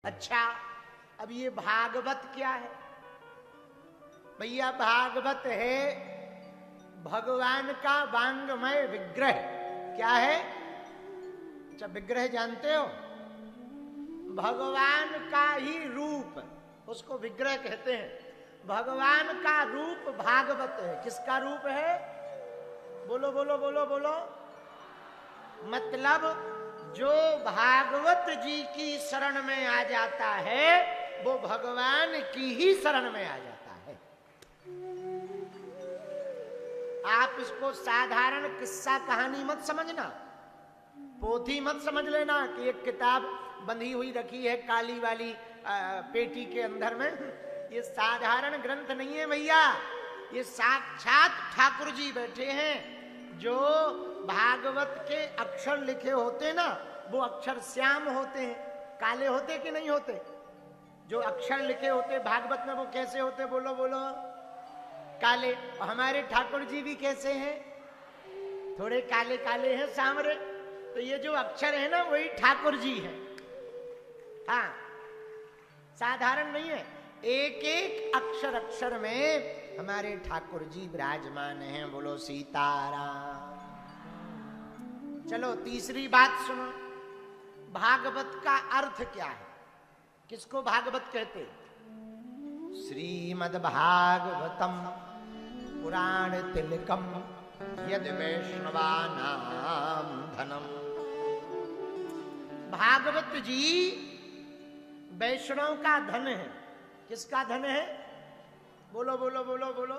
अच्छा, अब ये भागवत क्या है भैया? भागवत है भगवान का वांगमय विग्रह। क्या है? अच्छा, विग्रह जानते हो? भगवान का ही रूप, उसको विग्रह कहते हैं। भगवान का रूप भागवत है। किसका रूप है? बोलो बोलो बोलो बोलो। मतलब जो भागवत जी की शरण में आ जाता है वो भगवान की ही शरण में आ जाता है। आप इसको साधारण किस्सा कहानी मत समझना, पोथी मत समझ लेना कि एक किताब बंधी हुई रखी है काली वाली पेटी के अंदर में। ये साधारण ग्रंथ नहीं है भैया, ये साक्षात ठाकुर जी बैठे हैं। जो भागवत के अक्षर लिखे होते ना, वो अक्षर श्याम होते हैं। काले होते कि नहीं होते? जो अक्षर लिखे होते भागवत में वो कैसे होते? बोलो बोलो। काले। हमारे ठाकुर जी भी कैसे हैं? थोड़े काले काले हैं, सांवरे। तो ये जो अक्षर है ना, वही ठाकुर जी है। हाँ, साधारण नहीं है। एक एक अक्षर अक्षर में हमारे ठाकुर जी विराजमान हैं। बोलो सीताराम। चलो तीसरी बात सुनो, भागवत का अर्थ क्या है? किसको भागवत कहते? श्रीमद् भागवतम पुराण तिलकम यद वैष्णवानाम धनम। भागवत जी वैष्णव का धन है। किसका धन है? बोलो बोलो बोलो बोलो।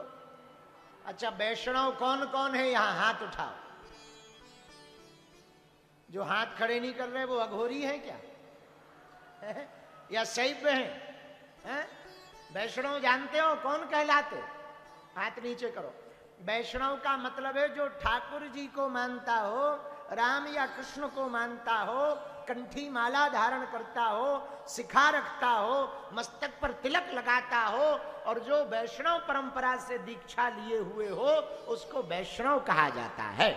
अच्छा, वैष्णव कौन कौन है यहां? हाथ उठाओ। जो हाथ खड़े नहीं कर रहे वो अघोरी है क्या? है? या शैव है? वैष्णव जानते हो कौन कहलाते? हाथ नीचे करो। वैष्णव का मतलब है जो ठाकुर जी को मानता हो, राम या कृष्ण को मानता हो, कंठी माला धारण करता हो, शिखा रखता हो, मस्तक पर तिलक लगाता हो, और जो वैष्णव परंपरा से दीक्षा लिए हुए हो, उसको वैष्णव कहा जाता है।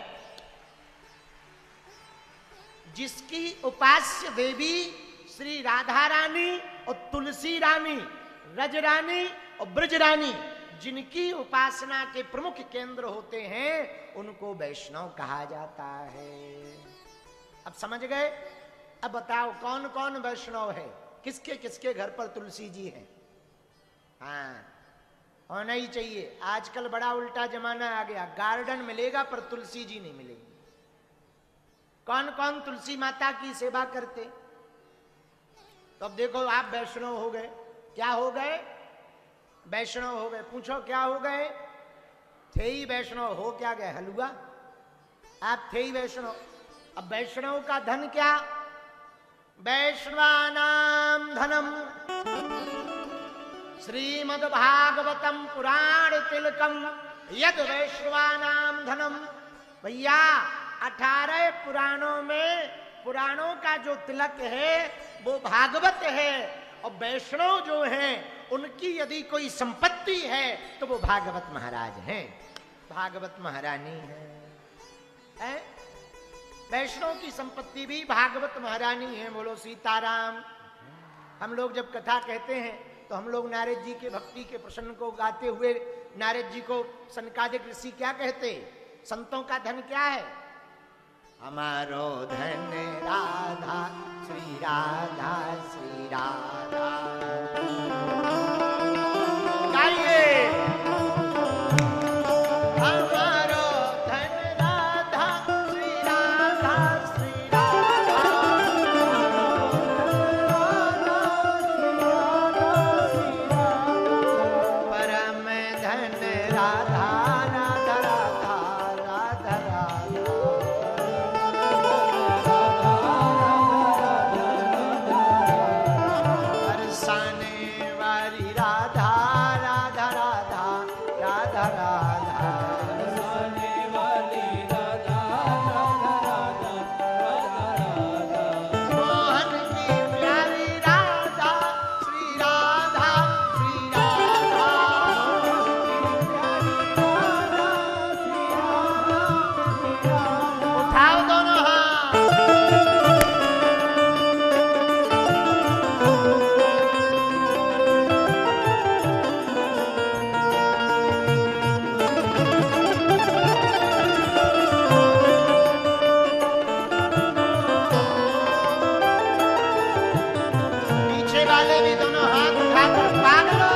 जिसकी उपास्य देवी श्री राधा रानी और तुलसी रानी, रज रानी और ब्रज रानी, जिनकी उपासना के प्रमुख केंद्र होते हैं, उनको वैष्णव कहा जाता है। अब समझ गए? अब बताओ कौन कौन वैष्णव है? किसके किसके घर पर तुलसी जी है? हाँ, होना ही चाहिए। आजकल बड़ा उल्टा जमाना आ गया, गार्डन मिलेगा पर तुलसी जी नहीं मिलेगी। कौन कौन तुलसी माता की सेवा करते? तो अब देखो, आप वैष्णव हो गए। क्या हो गए? वैष्णव हो गए। पूछो क्या हो गए? थे ही वैष्णव, हो क्या गए? हलुआ। आप थे ही वैष्णव। अब वैष्णव का धन क्या? वैष्णवानाम धनम श्रीमद् भागवतम पुराण तिलकम यद वैष्णवानाम धनम। भैया 18 पुराणों में पुराणों का जो तिलक है वो भागवत है, और वैष्णव जो हैं उनकी यदि कोई संपत्ति है तो वो भागवत महाराज हैं, भागवत महारानी है? वैष्णव की संपत्ति भी भागवत महारानी है। बोलो सीताराम। हम लोग जब कथा कहते हैं तो हम लोग नारद जी के भक्ति के प्रसंग को गाते हुए नारद जी को सनकादिक ऋषि क्या कहते? संतों का धन क्या है? हमारो धन राधा श्री राधा श्री राधा। गाइए। वाले भी दोनों हाथ उठाकर मांग लो।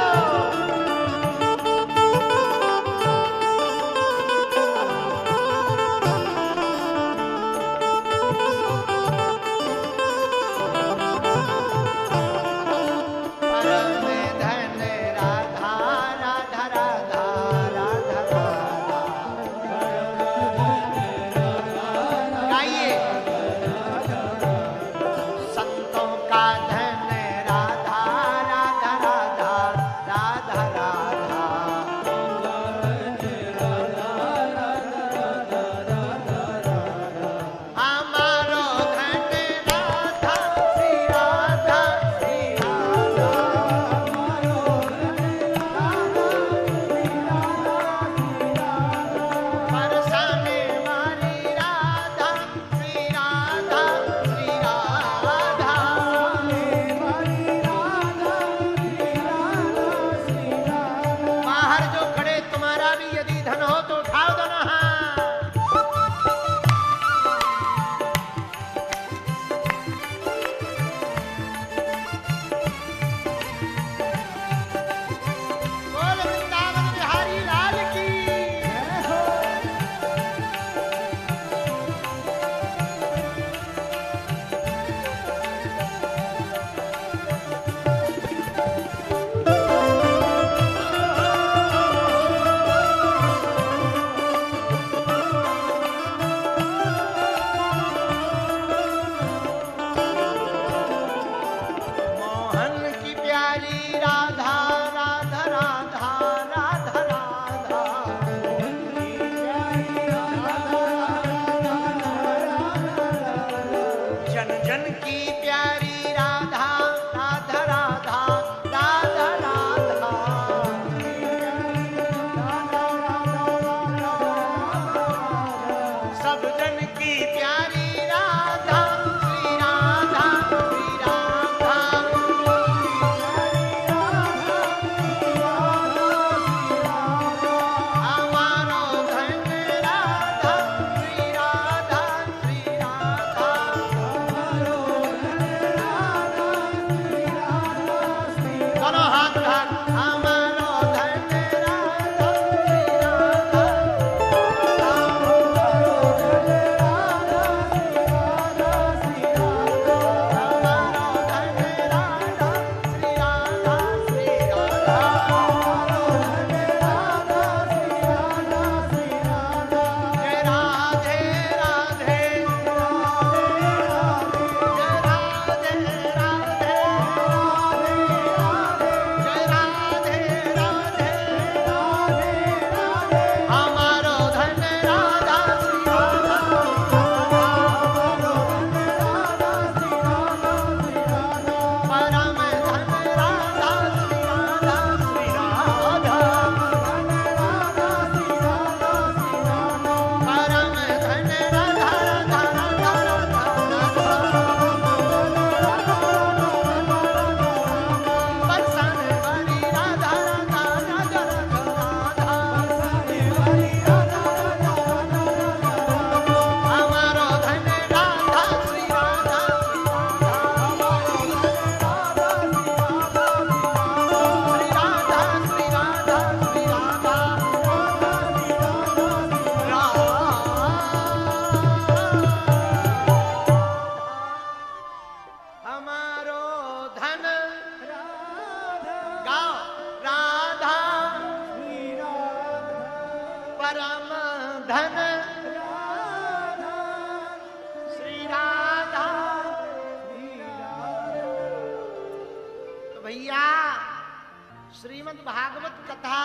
श्रीमद् भागवत कथा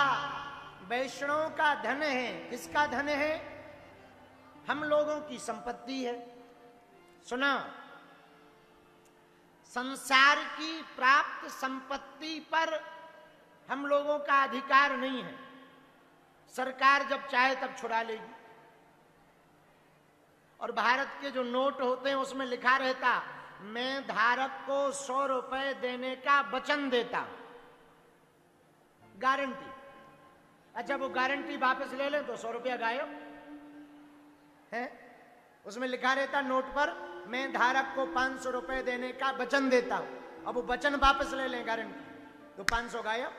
वैष्णव का धन है। किसका धन है? हम लोगों की संपत्ति है। सुना, संसार की प्राप्त संपत्ति पर हम लोगों का अधिकार नहीं है। सरकार जब चाहे तब छुड़ा लेगी। और भारत के जो नोट होते हैं उसमें लिखा रहता, मैं धारक को 100 रुपए देने का वचन देता, गारंटी। अच्छा, वो गारंटी वापस ले लें तो 100 रुपया गायब है। उसमें लिखा रहता नोट पर, मैं धारक को 500 रुपए देने का वचन देता हूं। अब वो वचन वापस ले लें गारंटी, तो 500 गायब।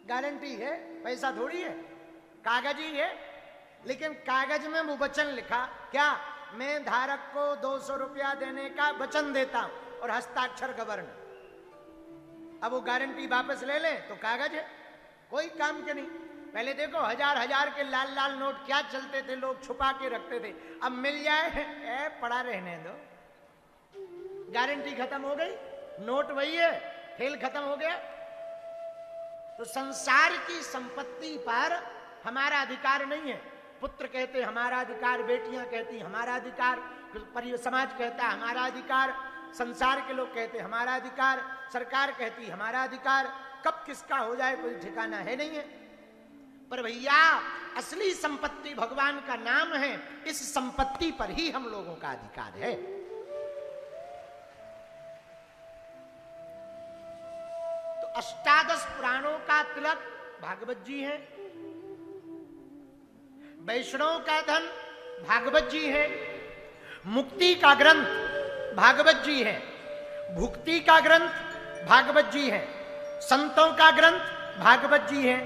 गारंटी है, पैसा थोड़ी है, कागज ही है, लेकिन कागज में वो वचन लिखा क्या, मैं धारक को 200 रुपया देने का वचन देता हूं और हस्ताक्षर गवर्नर। अब वो गारंटी वापस ले ले तो कागज है, कोई काम के नहीं। पहले देखो हजार हजार के लाल लाल नोट क्या चलते थे, लोग छुपा के रखते थे, अब मिल जाए पड़ा रहने दो, गारंटी खत्म हो गई, नोट वही है, खेल खत्म हो गया। तो संसार की संपत्ति पर हमारा अधिकार नहीं है। पुत्र कहते हमारा अधिकार, बेटियां कहती हमारा अधिकार, समाज कहता हमारा अधिकार, संसार के लोग कहते हमारा अधिकार, सरकार कहती हमारा अधिकार। कब किसका हो जाए कोई ठिकाना है नहीं है। पर भैया असली संपत्ति भगवान का नाम है, इस संपत्ति पर ही हम लोगों का अधिकार है। तो अष्टादश पुराणों का तिलक भागवत जी है, वैष्णव का धन भागवत जी है, मुक्ति का ग्रंथ भागवत जी है, भुक्ति का ग्रंथ भागवत जी है, संतों का ग्रंथ भागवत जी है,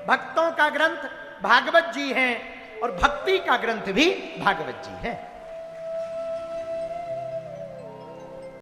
भक्तों का ग्रंथ भागवत जी है, और भक्ति का ग्रंथ भी भागवत जी है।